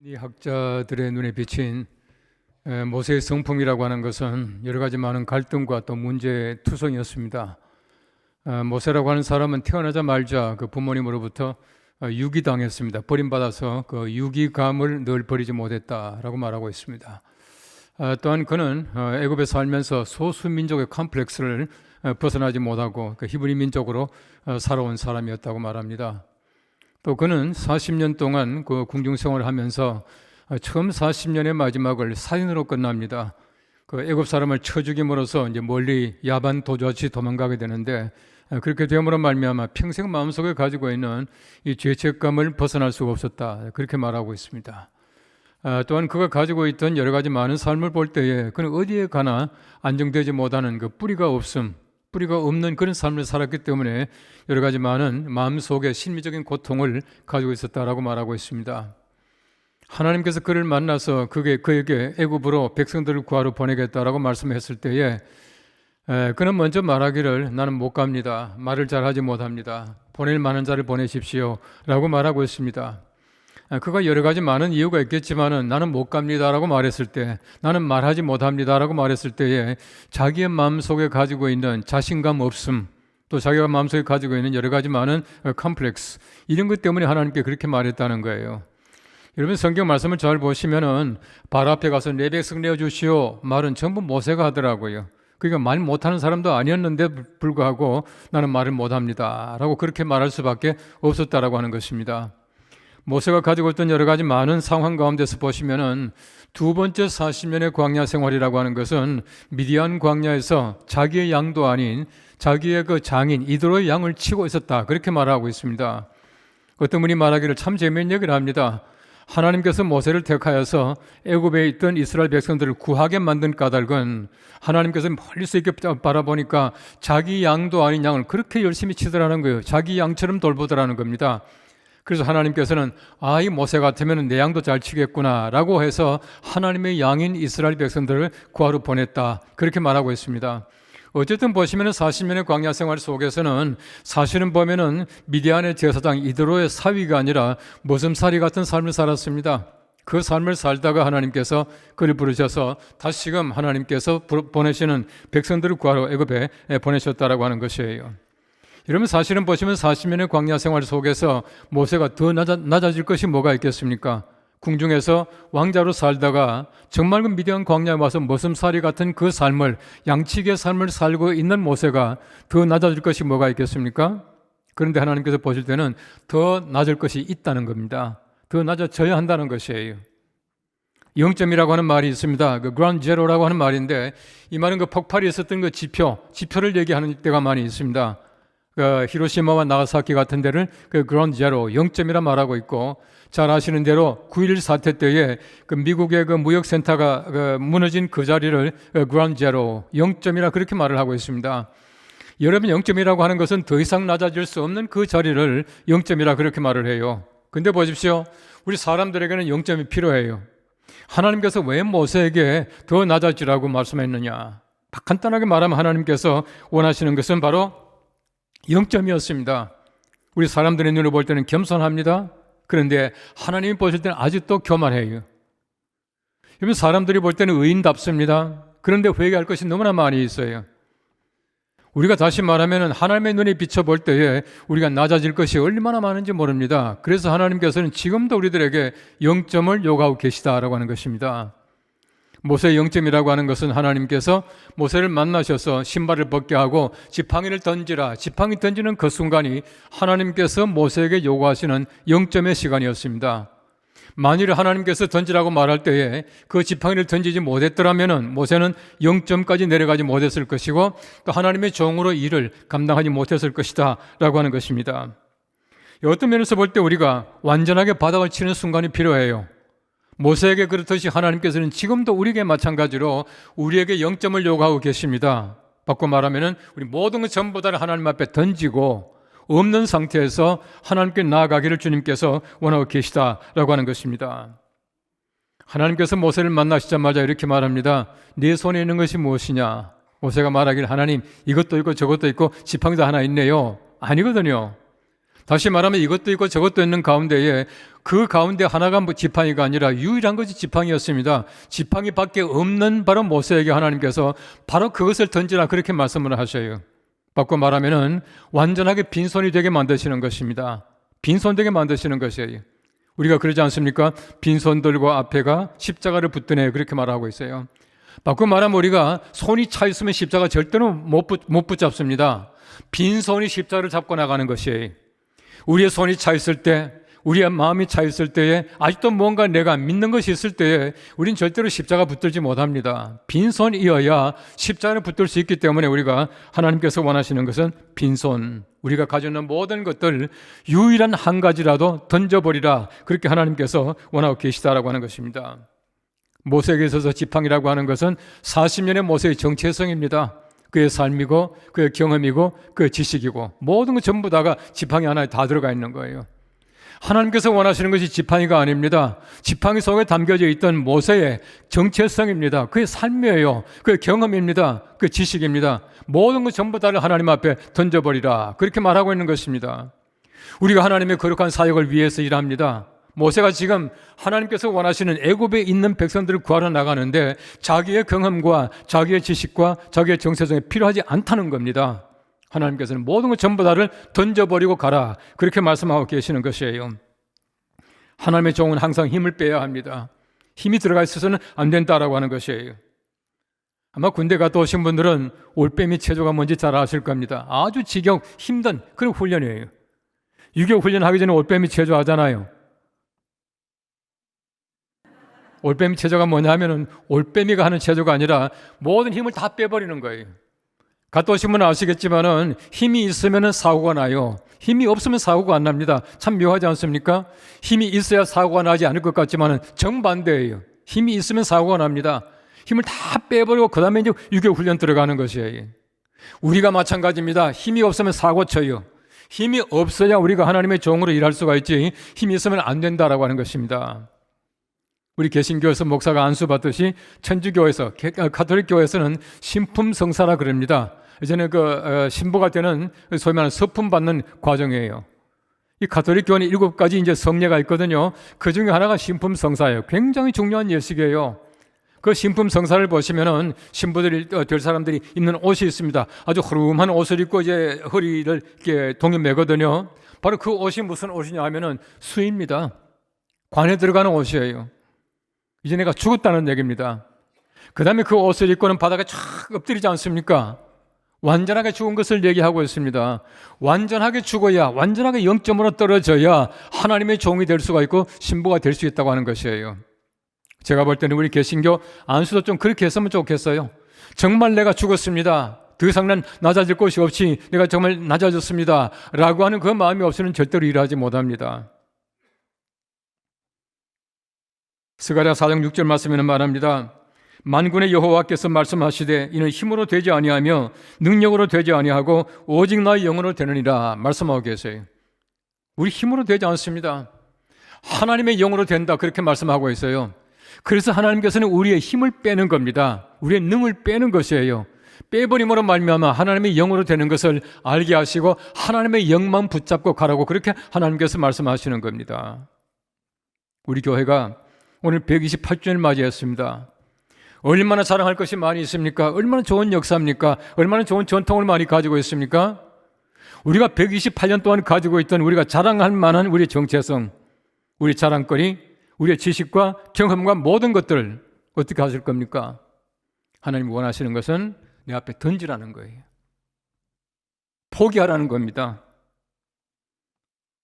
이 학자들의 눈에 비친 모세의 성품이라고 하는 것은 여러 가지 많은 갈등과 또 문제투성이었습니다. 모세라고 하는 사람은 태어나자마자 그 부모님으로부터 유기당했습니다. 버림받아서 그 유기감을 늘 버리지 못했다라고 말하고 있습니다. 또한 그는 애굽에 살면서 소수민족의 컴플렉스를 벗어나지 못하고 그 히브리 민족으로 살아온 사람이었다고 말합니다. 또 그는 40년 동안 그 궁중생활을 하면서 처음 40년의 마지막을 살인으로 끝납니다. 그 애굽 사람을 쳐 죽임으로써 이제 멀리 야반 도주하듯이 도망가게 되는데, 그렇게 되므로 말미암아 평생 마음속에 가지고 있는 이 죄책감을 벗어날 수가 없었다, 그렇게 말하고 있습니다. 또한 그가 가지고 있던 여러 가지 많은 삶을 볼 때에 그는 어디에 가나 안정되지 못하는 그 뿌리가 없는 그런 삶을 살았기 때문에 여러 가지 많은 마음속에 심리적인 고통을 가지고 있었다라고 말하고 있습니다. 하나님께서 그를 만나서 그에게 애굽으로 백성들을 구하러 보내겠다라고 말씀했을 때에 그는 먼저 말하기를 나는 못 갑니다. 말을 잘하지 못합니다. 보낼 만한 자를 보내십시오 라고 말하고 있습니다. 그가 여러 가지 많은 이유가 있겠지만은 나는 못 갑니다라고 말했을 때, 나는 말하지 못합니다라고 말했을 때에 자기의 마음속에 가지고 있는 자신감 없음, 또 자기가 마음속에 가지고 있는 여러 가지 많은 컴플렉스, 이런 것 때문에 하나님께 그렇게 말했다는 거예요. 여러분, 성경 말씀을 잘 보시면은 발 앞에 가서 내 백성 내어주시오 말은 전부 모세가 하더라고요. 그러니까 말 못하는 사람도 아니었는데 불구하고 나는 말을 못합니다 라고 그렇게 말할 수밖에 없었다라고 하는 것입니다. 모세가 가지고 있던 여러 가지 많은 상황 가운데서 보시면은 두 번째 40년의 광야 생활이라고 하는 것은 미디안 광야에서 자기의 양도 아닌 자기의 그 장인 이드로의 양을 치고 있었다, 그렇게 말하고 있습니다. 어떤 분이 말하기를 참 재미있는 얘기를 합니다. 하나님께서 모세를 택하여서 애굽에 있던 이스라엘 백성들을 구하게 만든 까닭은 하나님께서 멀리서 이렇게 바라보니까 자기 양도 아닌 양을 그렇게 열심히 치더라는 거예요. 자기 양처럼 돌보더라는 겁니다. 그래서 하나님께서는 이 모세 같으면 내 양도 잘 치겠구나 라고 해서 하나님의 양인 이스라엘 백성들을 구하러 보냈다, 그렇게 말하고 있습니다. 어쨌든 보시면 40년의 광야 생활 속에서는 사실은 보면은 미디안의 제사장 이드로의 사위가 아니라 머슴살이 같은 삶을 살았습니다. 그 삶을 살다가 하나님께서 그를 부르셔서 다시금 하나님께서 보내시는 백성들을 구하러 애굽에 보내셨다라고 하는 것이에요. 여러분, 사실은 보시면 40년의 광야 생활 속에서 모세가 더 낮아질 것이 뭐가 있겠습니까? 궁중에서 왕자로 살다가 정말 그 미디안 광야에 와서 머슴살이 같은 그 삶을, 양치기의 삶을 살고 있는 모세가 더 낮아질 것이 뭐가 있겠습니까? 그런데 하나님께서 보실 때는 더 낮을 것이 있다는 겁니다. 더 낮아져야 한다는 것이에요. 0점이라고 하는 말이 있습니다. 그 그라운드 제로라고 하는 말인데, 이 말은 그 폭발이 있었던 그 지표를 얘기하는 때가 많이 있습니다. 그 히로시마와 나가사키 같은 데를 그 그라운드 제로 0점이라 말하고 있고, 잘 아시는 대로 9.11 사태 때에 그 미국의 그 무역센터가 그 무너진 그 자리를 그라운드 제로 0점이라 그렇게 말을 하고 있습니다. 여러분, 0점이라고 하는 것은 더 이상 낮아질 수 없는 그 자리를 0점이라 그렇게 말을 해요. 근데 보십시오, 우리 사람들에게는 0점이 필요해요. 하나님께서 왜 모세에게 더 낮아지라고 말씀했느냐? 간단하게 말하면 하나님께서 원하시는 것은 바로 0점이었습니다. 우리 사람들의 눈으로 볼 때는 겸손합니다. 그런데 하나님이 보실 때는 아직도 교만해요. 여러분, 사람들이 볼 때는 의인답습니다. 그런데 회개할 것이 너무나 많이 있어요. 우리가 다시 말하면 하나님의 눈에 비춰볼 때에 우리가 낮아질 것이 얼마나 많은지 모릅니다. 그래서 하나님께서는 지금도 우리들에게 0점을 요구하고 계시다라고 하는 것입니다. 모세의 0점이라고 하는 것은 하나님께서 모세를 만나셔서 신발을 벗게 하고 지팡이를 던지라, 지팡이 던지는 그 순간이 하나님께서 모세에게 요구하시는 0점의 시간이었습니다. 만일 하나님께서 던지라고 말할 때에 그 지팡이를 던지지 못했더라면 모세는 0점까지 내려가지 못했을 것이고, 또 하나님의 종으로 일을 감당하지 못했을 것이다 라고 하는 것입니다. 어떤 면에서 볼 때 우리가 완전하게 바닥을 치는 순간이 필요해요. 모세에게 그렇듯이 하나님께서는 지금도 우리에게 마찬가지로 우리에게 0점을 요구하고 계십니다. 바꿔 말하면 우리 모든 것 전부 다 하나님 앞에 던지고 없는 상태에서 하나님께 나아가기를 주님께서 원하고 계시다라고 하는 것입니다. 하나님께서 모세를 만나시자마자 이렇게 말합니다. 네 손에 있는 것이 무엇이냐? 모세가 말하기를 하나님, 이것도 있고 저것도 있고 지팡이도 하나 있네요. 아니거든요. 다시 말하면 이것도 있고 저것도 있는 가운데에 그 가운데 하나가 지팡이가 아니라 유일한 것이 지팡이였습니다. 지팡이 밖에 없는 바로 모세에게 하나님께서 바로 그것을 던지라 그렇게 말씀을 하셔요. 바꿔 말하면은 완전하게 빈손이 되게 만드시는 것입니다. 빈손 되게 만드시는 것이에요. 우리가 그러지 않습니까? 빈손 들고 앞에가 십자가를 붙드네 그렇게 말하고 있어요. 바꿔 말하면 우리가 손이 차 있으면 십자가 절대로 못 붙잡습니다. 빈손이 십자가를 잡고 나가는 것이에요. 우리의 손이 차 있을 때, 우리의 마음이 차 있을 때에, 아직도 뭔가 내가 믿는 것이 있을 때에 우린 절대로 십자가 붙들지 못합니다. 빈손이어야 십자가를 붙들 수 있기 때문에 우리가 하나님께서 원하시는 것은 빈손, 우리가 가지고 있는 모든 것들 유일한 한 가지라도 던져버리라 그렇게 하나님께서 원하고 계시다라고 하는 것입니다. 모세에게 있어서 지팡이라고 하는 것은 40년의 모세의 정체성입니다. 그의 삶이고 그의 경험이고 그의 지식이고 모든 것 전부 다가 지팡이 하나에 다 들어가 있는 거예요. 하나님께서 원하시는 것이 지팡이가 아닙니다. 지팡이 속에 담겨져 있던 모세의 정체성입니다. 그의 삶이에요. 그의 경험입니다. 그의 지식입니다. 모든 것 전부 다를 하나님 앞에 던져버리라 그렇게 말하고 있는 것입니다. 우리가 하나님의 거룩한 사역을 위해서 일합니다. 모세가 지금 하나님께서 원하시는 애굽에 있는 백성들을 구하러 나가는데 자기의 경험과 자기의 지식과 자기의 정체성이 필요하지 않다는 겁니다. 하나님께서는 모든 것 전부 다를 던져버리고 가라 그렇게 말씀하고 계시는 것이에요. 하나님의 종은 항상 힘을 빼야 합니다. 힘이 들어가 있어서는 안 된다라고 하는 것이에요. 아마 군대 갔다 오신 분들은 올빼미 체조가 뭔지 잘 아실 겁니다. 아주 지경 힘든 그런 훈련이에요. 유교 훈련하기 전에 올빼미 체조 하잖아요. 올빼미 체조가 뭐냐 하면은 올빼미가 하는 체조가 아니라 모든 힘을 다 빼버리는 거예요. 갔다 오신 분은 아시겠지만은 힘이 있으면은 사고가 나요. 힘이 없으면 사고가 안 납니다. 참 묘하지 않습니까? 힘이 있어야 사고가 나지 않을 것 같지만은 정반대예요. 힘이 있으면 사고가 납니다. 힘을 다 빼버리고 그 다음에 이제 유교 훈련 들어가는 것이에요. 우리가 마찬가지입니다. 힘이 없으면 사고 쳐요. 힘이 없어야 우리가 하나님의 종으로 일할 수가 있지 힘이 있으면 안 된다라고 하는 것입니다. 우리 개신교에서 목사가 안수받듯이 천주교에서 가톨릭 교회에서는 신품성사라 그럽니다. 이제는 신부가 되는 소위 말하는 서품 받는 과정이에요. 이 가톨릭 교회는 7가지 이제 성례가 있거든요. 그 중에 하나가 신품성사예요. 굉장히 중요한 예식이에요. 그 신품성사를 보시면은 신부들이 될 사람들이 입는 옷이 있습니다. 아주 허름한 옷을 입고 이제 허리를 이렇게 동여 매거든요. 바로 그 옷이 무슨 옷이냐 하면은 수입니다. 관에 들어가는 옷이에요. 이제 내가 죽었다는 얘기입니다. 그 다음에 그 옷을 입고는 바닥에 쫙 엎드리지 않습니까? 완전하게 죽은 것을 얘기하고 있습니다. 완전하게 죽어야, 완전하게 0점으로 떨어져야 하나님의 종이 될 수가 있고 신부가 될 수 있다고 하는 것이에요. 제가 볼 때는 우리 개신교 안수도 좀 그렇게 했으면 좋겠어요. 정말 내가 죽었습니다. 더 이상 난 낮아질 곳이 없이 내가 정말 낮아졌습니다. 라고 하는 그 마음이 없이는 절대로 일하지 못합니다. 스가랴 4장 6절 말씀에는 말합니다. 만군의 여호와께서 말씀하시되 이는 힘으로 되지 아니하며 능력으로 되지 아니하고 오직 나의 영으로 되느니라 말씀하고 계세요. 우리 힘으로 되지 않습니다. 하나님의 영으로 된다 그렇게 말씀하고 있어요. 그래서 하나님께서는 우리의 힘을 빼는 겁니다. 우리의 능을 빼는 것이에요. 빼버림으로 말미암아 하나님의 영으로 되는 것을 알게 하시고 하나님의 영만 붙잡고 가라고 그렇게 하나님께서 말씀하시는 겁니다. 우리 교회가 오늘 128주년을 맞이했습니다. 얼마나 자랑할 것이 많이 있습니까? 얼마나 좋은 역사입니까? 얼마나 좋은 전통을 많이 가지고 있습니까? 우리가 128년 동안 가지고 있던 우리가 자랑할 만한 우리의 정체성, 우리 자랑거리, 우리의 지식과 경험과 모든 것들을 어떻게 하실 겁니까? 하나님이 원하시는 것은 내 앞에 던지라는 거예요. 포기하라는 겁니다.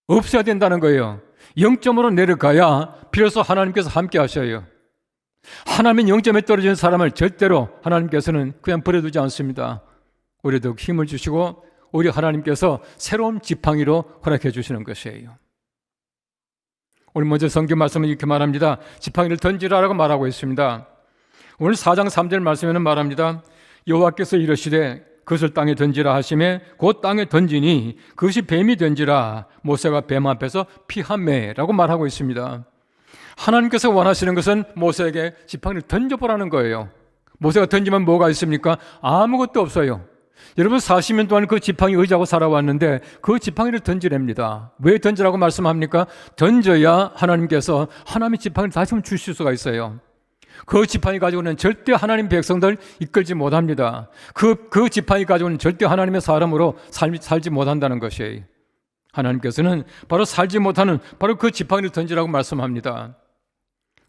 없어야 된다는 거예요. 0점으로 내려가야 비로소 하나님께서 함께 하셔요. 하나님의 0점에 떨어진 사람을 절대로 하나님께서는 그냥 버려두지 않습니다. 오히려 더 힘을 주시고 오히려 하나님께서 새로운 지팡이로 허락해 주시는 것이에요. 오늘 먼저 성경 말씀은 이렇게 말합니다. 지팡이를 던지라라고 말하고 있습니다. 오늘 4장 3절 말씀에는 말합니다. 여호와께서 이르시되 그것을 땅에 던지라 하시매 곧 땅에 던지니 그것이 뱀이 던지라 모세가 뱀 앞에서 피하매라고 말하고 있습니다. 하나님께서 원하시는 것은 모세에게 지팡이를 던져보라는 거예요. 모세가 던지면 뭐가 있습니까? 아무것도 없어요. 여러분 40년 동안 그 지팡이 의지하고 살아왔는데 그 지팡이를 던지랍니다. 왜 던지라고 말씀합니까? 던져야 하나님께서 하나님의 지팡이를 다시 한번 주실 수가 있어요. 그 지팡이 가지고는 절대 하나님 백성들 이끌지 못합니다. 그 지팡이 가지고는 절대 하나님의 사람으로 살지 못한다는 것이에요. 하나님께서는 바로 살지 못하는 바로 그 지팡이를 던지라고 말씀합니다.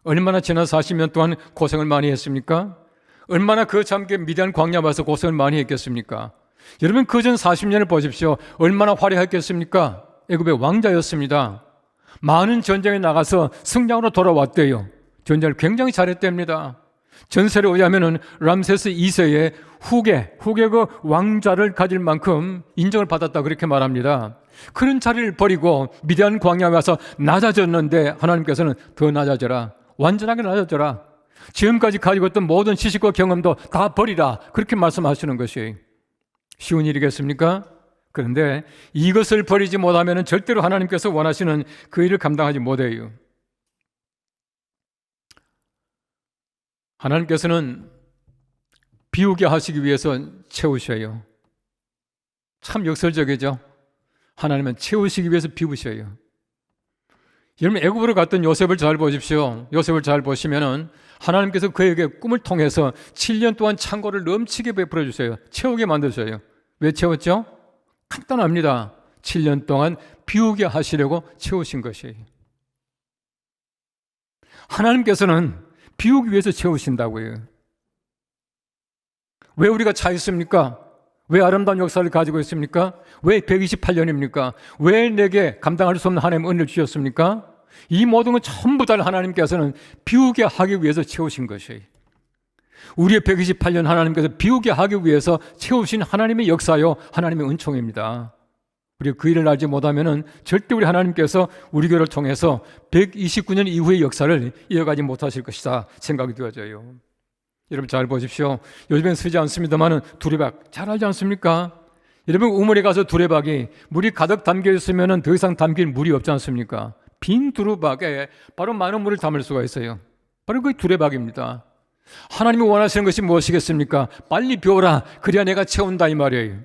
얼마나 지난 40년 동안 고생을 많이 했습니까? 얼마나 그 참게 미디안 광야 와서 고생을 많이 했겠습니까? 여러분 그전 40년을 보십시오. 얼마나 화려했겠습니까? 애굽의 왕자였습니다. 많은 전쟁에 나가서 승장으로 돌아왔대요. 전쟁을 굉장히 잘했답니다. 전설에 의하면은 람세스 2세의 후계 그 왕자를 가질 만큼 인정을 받았다 그렇게 말합니다. 그런 자리를 버리고 미디안 광야에 와서 낮아졌는데 하나님께서는 더 낮아져라. 완전하게 낮아져라. 지금까지 가지고 있던 모든 지식과 경험도 다 버리라. 그렇게 말씀하시는 것이 쉬운 일이겠습니까? 그런데 이것을 버리지 못하면 절대로 하나님께서 원하시는 그 일을 감당하지 못해요. 하나님께서는 비우게 하시기 위해서 채우셔요. 참 역설적이죠. 하나님은 채우시기 위해서 비우셔요. 여러분 애굽으로 갔던 요셉을 잘 보십시오. 요셉을 잘 보시면은 하나님께서 그에게 꿈을 통해서 7년 동안 창고를 넘치게 베풀어 주세요. 채우게 만드셔요. 왜 채웠죠? 간단합니다. 7년 동안 비우게 하시려고 채우신 것이에요. 하나님께서는 비우기 위해서 채우신다고요. 왜 우리가 차 있습니까? 왜 아름다운 역사를 가지고 있습니까? 왜 128년입니까? 왜 내게 감당할 수 없는 하나님의 은혜를 주셨습니까? 이 모든 건 전부 다 하나님께서는 비우게 하기 위해서 채우신 것이에요. 우리의 128년 하나님께서 비우게 하기 위해서 채우신 하나님의 역사요, 하나님의 은총입니다. 우리가 그 일을 알지 못하면 절대 우리 하나님께서 우리 교회를 통해서 129년 이후의 역사를 이어가지 못하실 것이다 생각이 되어져요. 여러분 잘 보십시오. 요즘엔 쓰지 않습니다만 두레박 잘 알지 않습니까? 여러분 우물에 가서 두레박이 물이 가득 담겨 있으면 더 이상 담길 물이 없지 않습니까? 빈 두레박에 바로 많은 물을 담을 수가 있어요. 바로 그게 두레박입니다. 하나님이 원하시는 것이 무엇이겠습니까? 빨리 비워라. 그래야 내가 채운다 이 말이에요.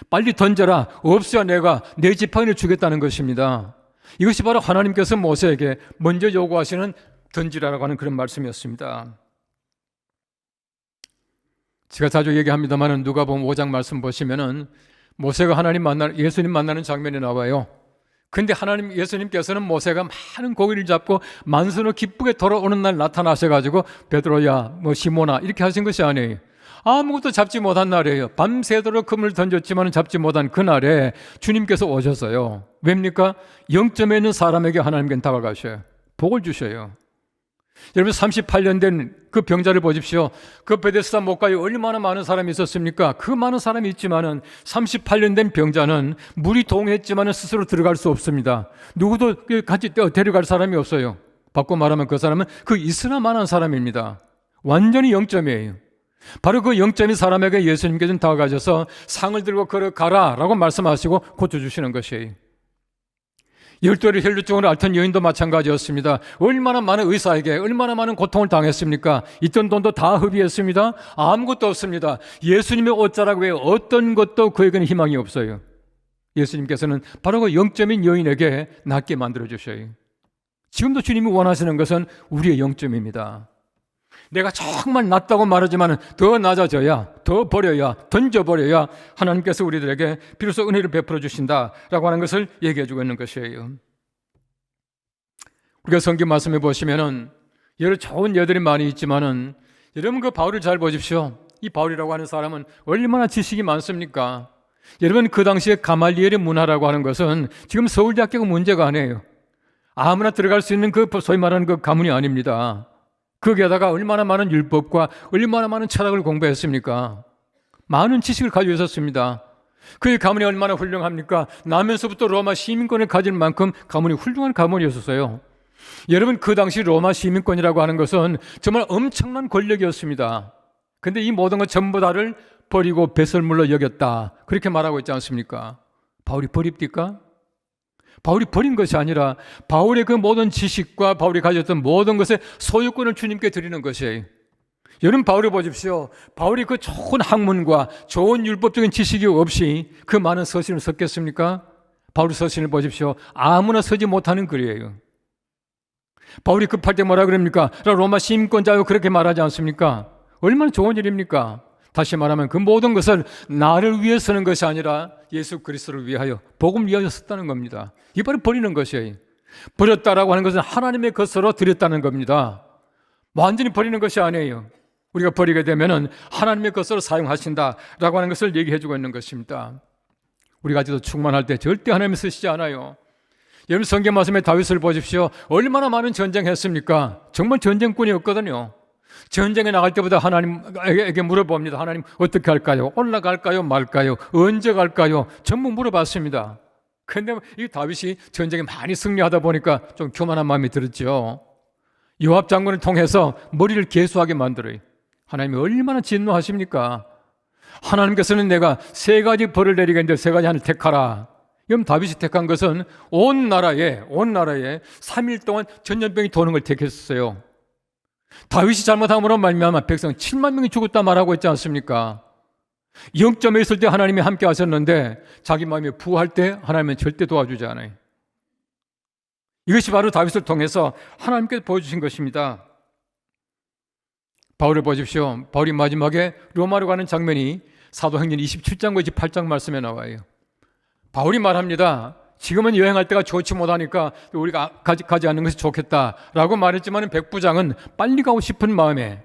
빨리 던져라. 없어야 내가 내 지팡이를 주겠다는 것입니다. 이것이 바로 하나님께서 모세에게 먼저 요구하시는 던지라라고 하는 그런 말씀이었습니다. 제가 자주 얘기합니다만 누가복음 5장 말씀 보시면은 모세가 예수님 만나는 장면이 나와요. 근데 예수님께서는 모세가 많은 고기를 잡고 만선으로 기쁘게 돌아오는 날 나타나셔가지고 베드로야, 시몬아 이렇게 하신 것이 아니에요. 아무것도 잡지 못한 날이에요. 밤새도록 그물을 던졌지만 잡지 못한 그날에 주님께서 오셨어요. 왜입니까? 영점에 있는 사람에게 하나님께는 다가가셔요. 복을 주셔요. 여러분 38년 된 그 병자를 보십시오. 그 베데스다 못가에 얼마나 많은 사람이 있었습니까? 그 많은 사람이 있지만은 38년 된 병자는 물이 동했지만은 스스로 들어갈 수 없습니다. 누구도 같이 데려갈 사람이 없어요. 바꿔 말하면 그 사람은 그 있으나 마나한 사람입니다. 완전히 0점이에요. 바로 그 0점이 사람에게 예수님께서는 다가가셔서 상을 들고 걸어가라 라고 말씀하시고 고쳐주시는 것이에요. 12알의 혈루증으로 앓던 여인도 마찬가지였습니다. 얼마나 많은 의사에게 얼마나 많은 고통을 당했습니까? 있던 돈도 다 흡입했습니다. 아무것도 없습니다. 예수님의 옷자락 외에 어떤 것도 그에게는 희망이 없어요. 예수님께서는 바로 그 0점인 여인에게 낫게 만들어주셔요. 지금도 주님이 원하시는 것은 우리의 0점입니다. 내가 정말 낫다고 말하지만 더 낮아져야, 더 버려야, 던져버려야 하나님께서 우리들에게 비로소 은혜를 베풀어 주신다라고 하는 것을 얘기해 주고 있는 것이에요. 우리가 성경 말씀해 보시면은 여러 좋은 예들이 많이 있지만은 여러분 그 바울을 잘 보십시오. 이 바울이라고 하는 사람은 얼마나 지식이 많습니까? 여러분 그 당시에 가말리엘의 문화라고 하는 것은 지금 서울대학교가 문제가 아니에요. 아무나 들어갈 수 있는 그 소위 말하는 그 가문이 아닙니다. 거기에다가 얼마나 많은 율법과 얼마나 많은 철학을 공부했습니까? 많은 지식을 가지고 있었습니다. 그의 가문이 얼마나 훌륭합니까? 나면서부터 로마 시민권을 가질 만큼 가문이 훌륭한 가문이었어요. 여러분 그 당시 로마 시민권이라고 하는 것은 정말 엄청난 권력이었습니다. 근데 이 모든 것 전부 다를 버리고 배설물로 여겼다 그렇게 말하고 있지 않습니까? 바울이 버립니까? 바울이 버린 것이 아니라 바울의 그 모든 지식과 바울이 가졌던 모든 것의 소유권을 주님께 드리는 것이에요. 여러분 바울을 보십시오. 바울이 그 좋은 학문과 좋은 율법적인 지식이 없이 그 많은 서신을 썼겠습니까? 바울 서신을 보십시오. 아무나 쓰지 못하는 글이에요. 바울이 급할 때 뭐라 그럽니까? 로마 시민권자요 그렇게 말하지 않습니까? 얼마나 좋은 일입니까? 다시 말하면 그 모든 것을 나를 위해 쓰는 것이 아니라 예수 그리스도를 위하여, 복음을 위하여 썼다는 겁니다. 이번에 버리는 것이에요. 버렸다라고 하는 것은 하나님의 것으로 드렸다는 겁니다. 완전히 버리는 것이 아니에요. 우리가 버리게 되면은 하나님의 것으로 사용하신다라고 하는 것을 얘기해 주고 있는 것입니다. 우리가 아직도 충만할 때 절대 하나님이 쓰시지 않아요. 여러분 성경 말씀에 다윗을 보십시오. 얼마나 많은 전쟁했습니까? 정말 전쟁꾼이었거든요. 전쟁에 나갈 때보다 하나님에게 물어봅니다. 하나님 어떻게 할까요? 올라갈까요? 말까요? 언제 갈까요? 전부 물어봤습니다. 그런데 이 다윗이 전쟁에 많이 승리하다 보니까 좀 교만한 마음이 들었죠. 요압 장군을 통해서 머리를 개수하게 만들어요. 하나님이 얼마나 진노하십니까? 하나님께서는 내가 세 가지 벌을 내리겠는데 세 가지 하나를 택하라. 그럼 다윗이 택한 것은 온 나라에 3일 동안 전염병이 도는 걸 택했어요. 다윗이 잘못함으로 말미암아 백성 7만 명이 죽었다 말하고 있지 않습니까? 영점에 있을 때 하나님이 함께 하셨는데 자기 마음이 부할 때 하나님은 절대 도와주지 않아요. 이것이 바로 다윗을 통해서 하나님께서 보여주신 것입니다. 바울을 보십시오. 바울이 마지막에 로마로 가는 장면이 사도행전 27장과 28장 말씀에 나와요. 바울이 말합니다. 지금은 여행할 때가 좋지 못하니까 우리가 가지 않는 것이 좋겠다라고 말했지만 백부장은 빨리 가고 싶은 마음에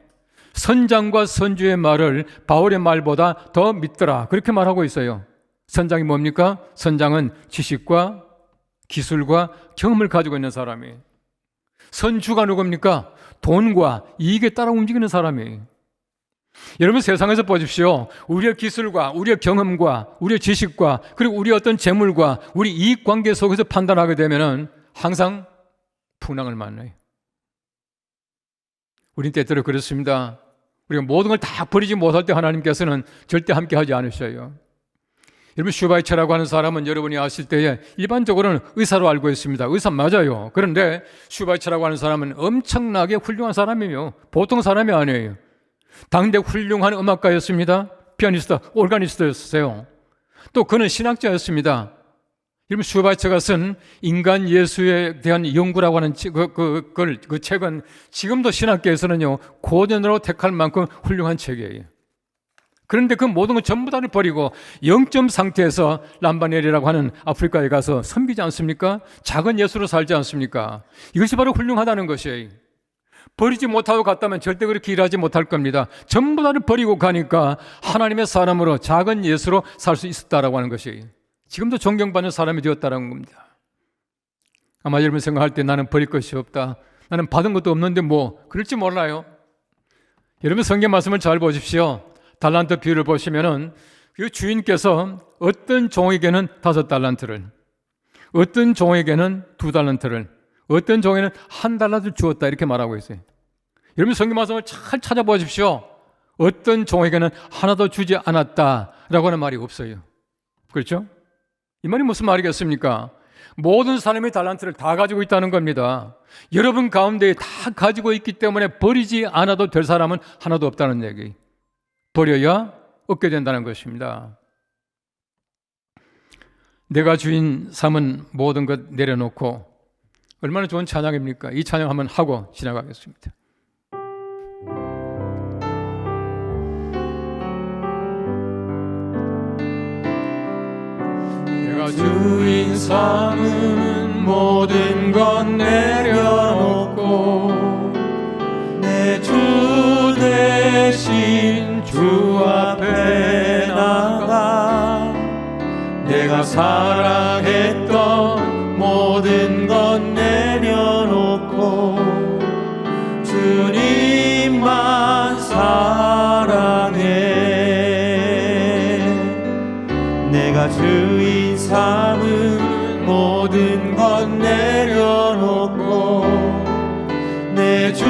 선장과 선주의 말을 바울의 말보다 더 믿더라, 그렇게 말하고 있어요. 선장이 뭡니까? 선장은 지식과 기술과 경험을 가지고 있는 사람이에요. 선주가 누굽니까? 돈과 이익에 따라 움직이는 사람이에요. 여러분 세상에서 보십시오. 우리의 기술과 우리의 경험과 우리의 지식과 그리고 우리의 어떤 재물과 우리 이익관계 속에서 판단하게 되면 항상 풍랑을 만나요. 우린 때때로 그렇습니다. 우리가 모든 걸 다 버리지 못할 때 하나님께서는 절대 함께 하지 않으셔요. 여러분 슈바이처라고 하는 사람은 여러분이 아실 때에 일반적으로는 의사로 알고 있습니다. 의사 맞아요. 그런데 슈바이처라고 하는 사람은 엄청나게 훌륭한 사람이에요. 보통 사람이 아니에요. 당대 훌륭한 음악가였습니다. 피아니스트, 오르가니스트였어요. 또 그는 신학자였습니다. 여러분 슈바이처가 쓴 인간 예수에 대한 연구라고 하는 그 책은 지금도 신학계에서는요 고전으로 택할 만큼 훌륭한 책이에요. 그런데 그 모든 걸 전부 다를 버리고 영점 상태에서 람바넬이라고 하는 아프리카에 가서 섬기지 않습니까? 작은 예수로 살지 않습니까? 이것이 바로 훌륭하다는 것이에요. 버리지 못하고 갔다면 절대 그렇게 일하지 못할 겁니다. 전부 다를 버리고 가니까 하나님의 사람으로 작은 예수로 살 수 있었다라고 하는 것이에요. 지금도 존경받는 사람이 되었다는 겁니다. 아마 여러분 생각할 때 나는 버릴 것이 없다, 나는 받은 것도 없는데 뭐 그럴지 몰라요. 여러분 성경 말씀을 잘 보십시오. 달란트 비유를 보시면은 그 주인께서 어떤 종에게는 5달란트를, 어떤 종에게는 2달란트를, 어떤 종에는 1달란트를 주었다 이렇게 말하고 있어요. 여러분 성경 말씀을 잘 찾아보십시오. 어떤 종에게는 하나도 주지 않았다라고 하는 말이 없어요. 그렇죠? 이 말이 무슨 말이겠습니까? 모든 사람이 달란트를 다 가지고 있다는 겁니다. 여러분 가운데 다 가지고 있기 때문에 버리지 않아도 될 사람은 하나도 없다는 얘기. 버려야 얻게 된다는 것입니다. 내가 주인 삼은 모든 것 내려놓고, 얼마나 좋은 찬양입니까? 이 찬양 한번 하고 지나가겠습니다. 내가 주인 삼은 모든 것 내려놓고 내 주 대신 주 앞에 나가 내가 사랑했던 모든 것 내려놓고 주님만 사랑해. 내가 주인 삼은 모든 것 내려놓고 내 주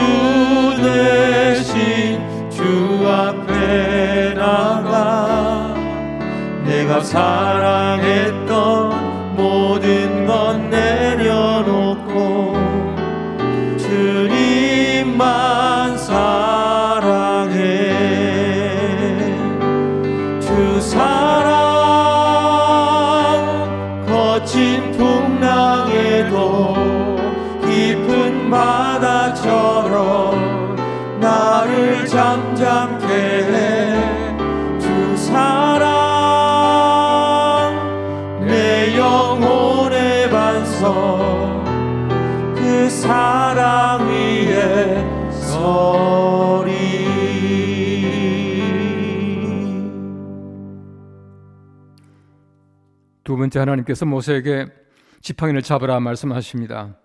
대신 주 앞에 나가 내가 사랑했던 모든 것 내려놓고 주님만 사랑해. 번째, 하나님께서 모세에게 지팡이를 잡으라 말씀하십니다.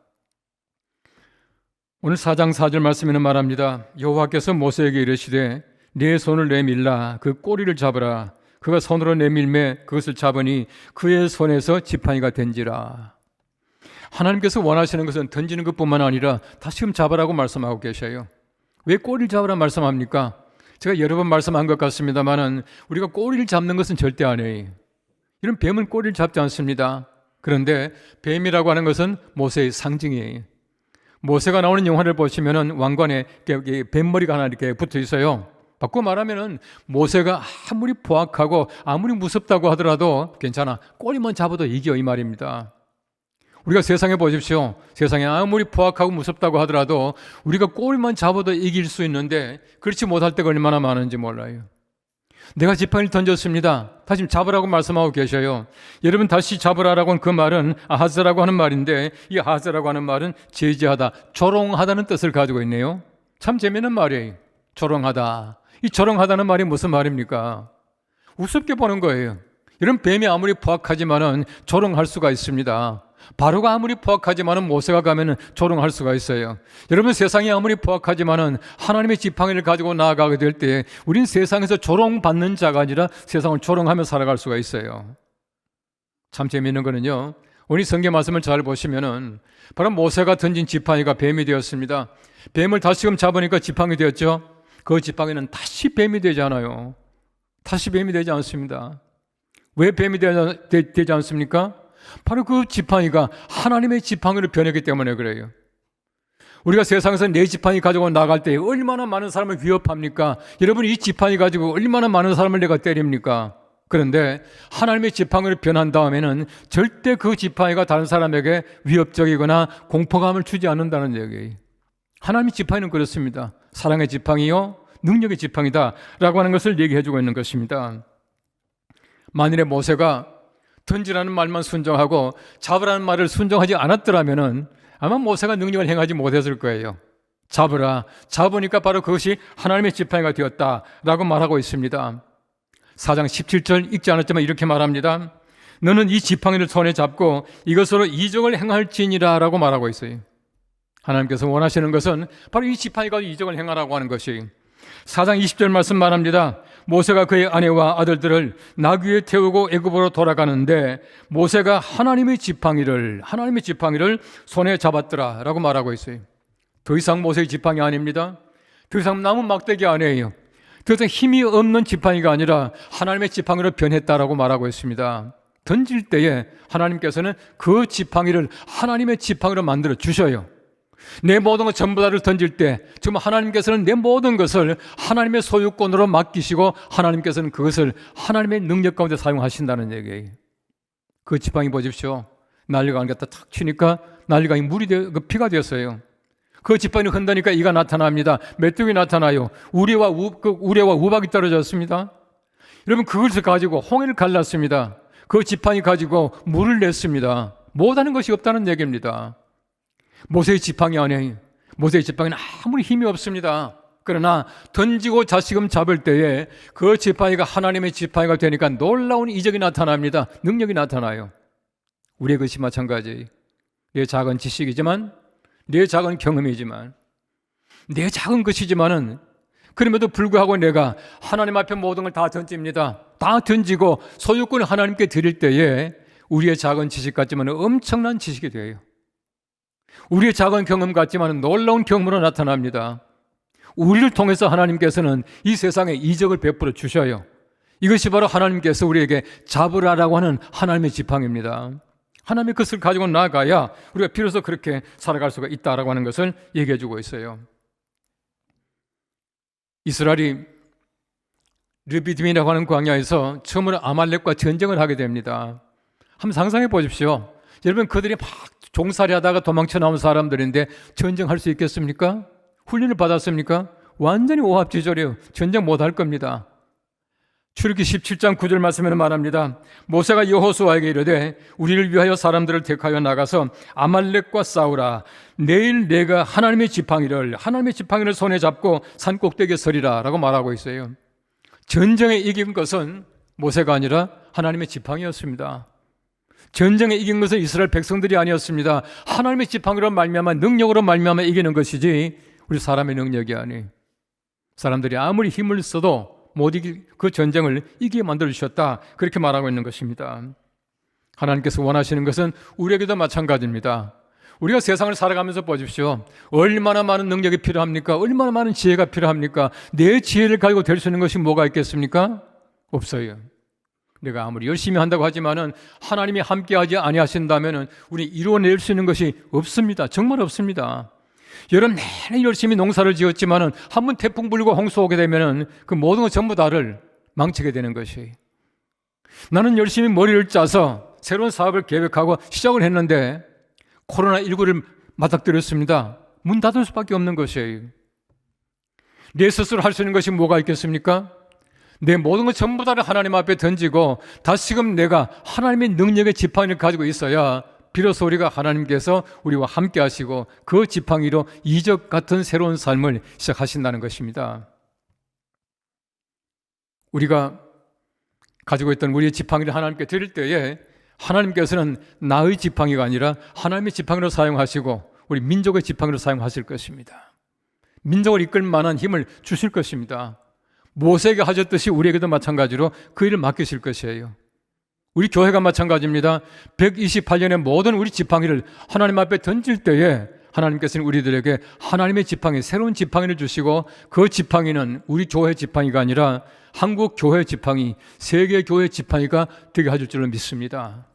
오늘 4장 4절 말씀에는 말합니다. 여호와께서 모세에게 이르시되 네 손을 내밀라 그 꼬리를 잡으라. 그가 손으로 내밀매 그것을 잡으니 그의 손에서 지팡이가 된지라. 하나님께서 원하시는 것은 던지는 것뿐만 아니라 다시금 잡으라고 말씀하고 계셔요. 왜 꼬리를 잡으라 말씀합니까? 제가 여러 번 말씀한 것 같습니다만 우리가 꼬리를 잡는 것은 절대 안 해요. 이런 뱀은 꼬리를 잡지 않습니다. 그런데 뱀이라고 하는 것은 모세의 상징이에요. 모세가 나오는 영화를 보시면은 왕관에 뱀머리가 하나 이렇게 붙어 있어요. 바꿔 말하면은 모세가 아무리 포악하고 아무리 무섭다고 하더라도 괜찮아. 꼬리만 잡아도 이겨 이 말입니다. 우리가 세상에 보십시오. 세상에 아무리 포악하고 무섭다고 하더라도 우리가 꼬리만 잡아도 이길 수 있는데 그렇지 못할 때가 얼마나 많은지 몰라요. 내가 지팡이를 던졌습니다. 다시 잡으라고 말씀하고 계셔요. 여러분 다시 잡으라라고 하는 그 말은 아하즈라고 하는 말인데 이 아하즈라고 하는 말은 제지하다, 조롱하다는 뜻을 가지고 있네요. 참 재미있는 말이에요. 조롱하다. 이 조롱하다는 말이 무슨 말입니까? 우습게 보는 거예요. 이런 뱀이 아무리 포악하지만은 조롱할 수가 있습니다. 바로가 아무리 포악하지만은 모세가 가면은 조롱할 수가 있어요. 여러분 세상이 아무리 포악하지만은 하나님의 지팡이를 가지고 나아가게 될 때 우린 세상에서 조롱받는 자가 아니라 세상을 조롱하며 살아갈 수가 있어요. 참 재미있는 거는요. 오늘 성경 말씀을 잘 보시면은 바로 모세가 던진 지팡이가 뱀이 되었습니다. 뱀을 다시금 잡으니까 지팡이 되었죠. 그 지팡이는 다시 뱀이 되지 않아요. 다시 뱀이 되지 않습니다. 왜 뱀이 되지 않습니까? 바로 그 지팡이가 하나님의 지팡이로 변했기 때문에 그래요. 우리가 세상에서 내 지팡이 가지고 나갈 때 얼마나 많은 사람을 위협합니까? 여러분 이 지팡이 가지고 얼마나 많은 사람을 내가 때립니까? 그런데 하나님의 지팡이로 변한 다음에는 절대 그 지팡이가 다른 사람에게 위협적이거나 공포감을 주지 않는다는 얘기예요. 하나님의 지팡이는 그렇습니다. 사랑의 지팡이요 능력의 지팡이다 라고 하는 것을 얘기해 주고 있는 것입니다. 만일에 모세가 던지라는 말만 순종하고 잡으라는 말을 순종하지 않았더라면 아마 모세가 능력을 행하지 못했을 거예요. 잡으라. 잡으니까 바로 그것이 하나님의 지팡이가 되었다라고 말하고 있습니다. 4장 17절 읽지 않았지만 이렇게 말합니다. 너는 이 지팡이를 손에 잡고 이것으로 이적을 행할지니라 라고 말하고 있어요. 하나님께서 원하시는 것은 바로 이 지팡이가 이적을 행하라고 하는 것이 4장 20절 말씀 말합니다. 모세가 그의 아내와 아들들을 나귀에 태우고 애굽으로 돌아가는데 모세가 하나님의 지팡이를 손에 잡았더라 라고 말하고 있어요. 더 이상 모세의 지팡이 아닙니다. 더 이상 나무 막대기 아니에요. 더 이상 힘이 없는 지팡이가 아니라 하나님의 지팡이로 변했다라고 말하고 있습니다. 던질 때에 하나님께서는 그 지팡이를 하나님의 지팡이로 만들어 주셔요. 내 모든 것 전부 다를 던질 때 정말 하나님께서는 내 모든 것을 하나님의 소유권으로 맡기시고 하나님께서는 그것을 하나님의 능력 가운데 사용하신다는 얘기예요. 그 지팡이 보십시오. 난리가 안 갖다 탁 치니까 난리가 피가 되었어요. 그 지팡이를 흔드니까 이가 나타납니다. 메뚜기 나타나요. 우레와 우박이 떨어졌습니다. 여러분 그것을 가지고 홍해를 갈랐습니다. 그 지팡이 가지고 물을 냈습니다. 못하는 것이 없다는 얘기입니다. 모세의 지팡이 안에 모세의 지팡이는 아무리 힘이 없습니다. 그러나 던지고 다시금 잡을 때에 그 지팡이가 하나님의 지팡이가 되니까 놀라운 이적이 나타납니다. 능력이 나타나요. 우리의 것이 마찬가지예요. 내 작은 지식이지만 내 작은 경험이지만 내 작은 것이지만은 그럼에도 불구하고 내가 하나님 앞에 모든 걸 다 던집니다. 다 던지고 소유권을 하나님께 드릴 때에 우리의 작은 지식 같지만 엄청난 지식이 돼요. 우리의 작은 경험 같지만 놀라운 경험으로 나타납니다. 우리를 통해서 하나님께서는 이 세상에 이적을 베풀어 주셔요. 이것이 바로 하나님께서 우리에게 잡으라라고 하는 하나님의 지팡이입니다. 하나님의 것을 가지고 나아가야 우리가 비로소 그렇게 살아갈 수가 있다라고 하는 것을 얘기해 주고 있어요. 이스라엘이 르비딤이라고 하는 광야에서 처음으로 아말렉과 전쟁을 하게 됩니다. 한번 상상해 보십시오. 여러분 그들이 막 종살이 하다가 도망쳐 나온 사람들인데 전쟁할 수 있겠습니까? 훈련을 받았습니까? 완전히 오합지졸이에요. 전쟁 못할 겁니다. 출애굽기 17장 9절 말씀에는 말합니다. 모세가 여호수아에게 이르되 우리를 위하여 사람들을 택하여 나가서 아말렉과 싸우라. 내일 내가 하나님의 지팡이를 손에 잡고 산 꼭대기에 서리라 라고 말하고 있어요. 전쟁에 이긴 것은 모세가 아니라 하나님의 지팡이였습니다. 전쟁에 이긴 것은 이스라엘 백성들이 아니었습니다. 하나님의 지팡이로 말미암아 능력으로 말미암아 이기는 것이지 우리 사람의 능력이 아니. 사람들이 아무리 힘을 써도 못 이길 그 전쟁을 이기게 만들어 주셨다. 그렇게 말하고 있는 것입니다. 하나님께서 원하시는 것은 우리에게도 마찬가지입니다. 우리가 세상을 살아가면서 보십시오. 얼마나 많은 능력이 필요합니까? 얼마나 많은 지혜가 필요합니까? 내 지혜를 가지고 될 수 있는 것이 뭐가 있겠습니까? 없어요. 내가 아무리 열심히 한다고 하지만은 하나님이 함께하지 아니하신다면은 우리 이루어낼 수 있는 것이 없습니다. 정말 없습니다. 여러분 내내 열심히 농사를 지었지만은 한번 태풍 불고 홍수 오게 되면은 그 모든 것 전부 다를 망치게 되는 것이. 나는 열심히 머리를 짜서 새로운 사업을 계획하고 시작을 했는데 코로나19를 맞닥뜨렸습니다. 문 닫을 수밖에 없는 것이에요. 내 스스로 할 수 있는 것이 뭐가 있겠습니까? 내 모든 것 전부 다를 하나님 앞에 던지고 다시금 내가 하나님의 능력의 지팡이를 가지고 있어야 비로소 우리가 하나님께서 우리와 함께 하시고 그 지팡이로 이적 같은 새로운 삶을 시작하신다는 것입니다. 우리가 가지고 있던 우리의 지팡이를 하나님께 드릴 때에 하나님께서는 나의 지팡이가 아니라 하나님의 지팡이로 사용하시고 우리 민족의 지팡이로 사용하실 것입니다. 민족을 이끌 만한 힘을 주실 것입니다. 모세에게 하셨듯이 우리에게도 마찬가지로 그 일을 맡기실 것이에요. 우리 교회가 마찬가지입니다. 128년의 모든 우리 지팡이를 하나님 앞에 던질 때에 하나님께서는 우리들에게 하나님의 지팡이, 새로운 지팡이를 주시고 그 지팡이는 우리 교회 지팡이가 아니라 한국 교회 지팡이, 세계 교회 지팡이가 되게 해줄 줄로 믿습니다.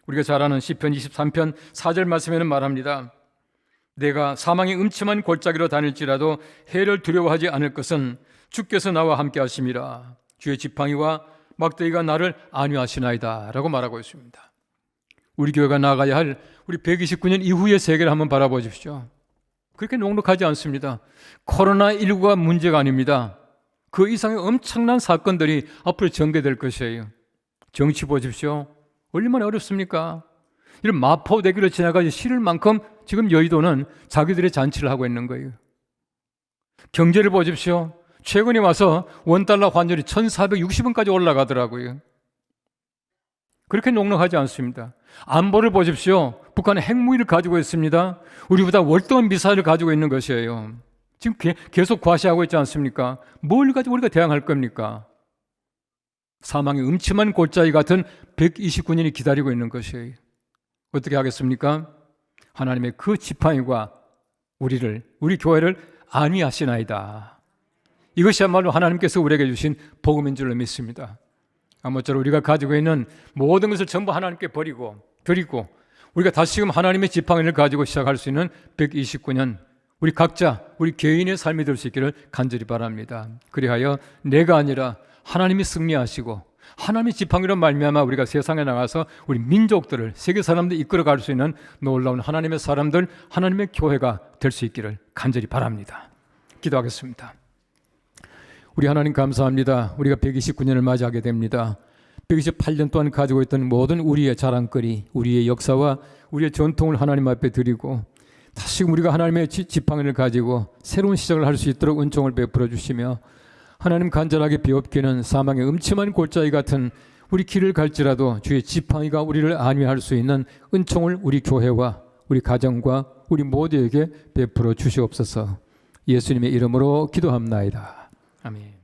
우리가 잘 아는 시편 23편 4절 말씀에는 말합니다. 내가 사망의 음침한 골짜기로 다닐지라도 해를 두려워하지 않을 것은 주께서 나와 함께 하심이라. 주의 지팡이와 막대기가 나를 안위하시나이다 라고 말하고 있습니다. 우리 교회가 나아가야 할 우리 129년 이후의 세계를 한번 바라보십시오. 그렇게 녹록하지 않습니다. 코로나19가 문제가 아닙니다. 그 이상의 엄청난 사건들이 앞으로 전개될 것이에요. 정치 보십시오. 얼마나 어렵습니까? 이런 마포대교를 지나가지 싫을 만큼 지금 여의도는 자기들의 잔치를 하고 있는 거예요. 경제를 보십시오. 최근에 와서 원달러 환율이 1460원까지 올라가더라고요. 그렇게 녹록하지 않습니다. 안보를 보십시오. 북한은 핵무기를 가지고 있습니다. 우리보다 월등한 미사일을 가지고 있는 것이에요. 지금 계속 과시하고 있지 않습니까? 뭘 가지고 우리가 대항할 겁니까? 사망의 음침한 골짜기 같은 129년이 기다리고 있는 것이에요. 어떻게 하겠습니까? 하나님의 그 지팡이가 우리 교회를 안위하시나이다. 이것이야말로 하나님께서 우리에게 주신 복음인 줄로 믿습니다. 아무쪼록 우리가 가지고 있는 모든 것을 전부 하나님께 드리고 우리가 다시금 하나님의 지팡이를 가지고 시작할 수 있는 129년 우리 각자 우리 개인의 삶이 될 수 있기를 간절히 바랍니다. 그리하여 내가 아니라 하나님이 승리하시고 하나님의 지팡이로 말미암아 우리가 세상에 나가서 우리 민족들을 세계 사람들 이끌어갈 수 있는 놀라운 하나님의 사람들, 하나님의 교회가 될 수 있기를 간절히 바랍니다. 기도하겠습니다. 우리 하나님 감사합니다. 우리가 129년을 맞이하게 됩니다. 128년 동안 가지고 있던 모든 우리의 자랑거리, 우리의 역사와 우리의 전통을 하나님 앞에 드리고 다시금 우리가 하나님의 지팡이를 가지고 새로운 시작을 할 수 있도록 은총을 베풀어 주시며 하나님 간절하게 비옵기는 사망의 음침한 골짜기 같은 우리 길을 갈지라도 주의 지팡이가 우리를 안위할 수 있는 은총을 우리 교회와 우리 가정과 우리 모두에게 베풀어 주시옵소서. 예수님의 이름으로 기도합나이다. 아멘.